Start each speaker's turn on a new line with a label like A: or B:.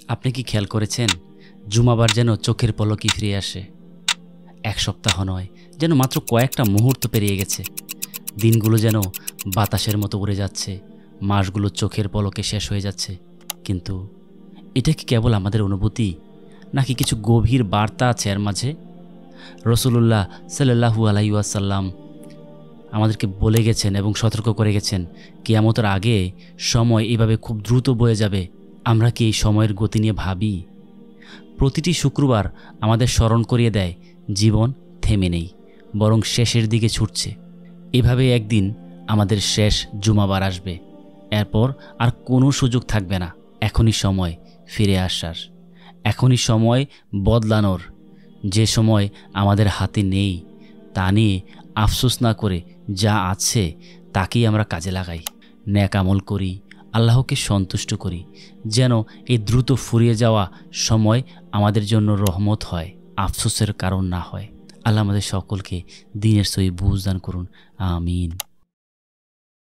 A: আপনি কি খেয়াল করেছেন জুমাবার যেন চোখের পলকই ফিরে আসে? এক সপ্তাহ নয়, যেন মাত্র কয়েকটা মুহূর্ত পেরিয়ে গেছে। দিনগুলো যেন বাতাসের মতো উড়ে যাচ্ছে, মাসগুলো চোখের পলকে শেষ হয়ে যাচ্ছে। কিন্তু এটা কি কেবল আমাদের অনুভূতি, নাকি কিছু গভীর বার্তা আছে এর মাঝে? রাসূলুল্লাহ সাল্লাল্লাহু আলাইহি ওয়াসাল্লাম আমাদেরকে বলে গেছেন এবং সতর্ক করে গেছেন, কিয়ামতের আগে সময় এভাবে খুব দ্রুত বয়ে যাবে। আমরা কি এই সময়ের গতি নিয়ে ভাবি? প্রতিটি শুক্রবার আমাদের স্মরণ করিয়ে দেয়, জীবন থেমে নেই, বরং শেষের দিকে ছুটছে। এভাবে একদিন আমাদের শেষ জুমাবার আসবে। এরপর আর কোনো সুযোগ থাকবে না। এখনই সময় ফিরে আসার, এখনই সময় বদলানোর। যে সময় আমাদের হাতে নেই তা নিয়ে আফসোস না করে যা আছে তাকেই আমরা কাজে লাগাই, নেক আমল করি, আল্লাহকে সন্তুষ্ট করি, যেন এই দ্রুত ফুরিয়ে যাওয়া সময় আমাদের জন্য রহমত হয়, আফসোসের কারণ না হয়। আল্লাহ আমাদের সকলকে দ্বীনের সহি বুঝ দান করুন। আমিন।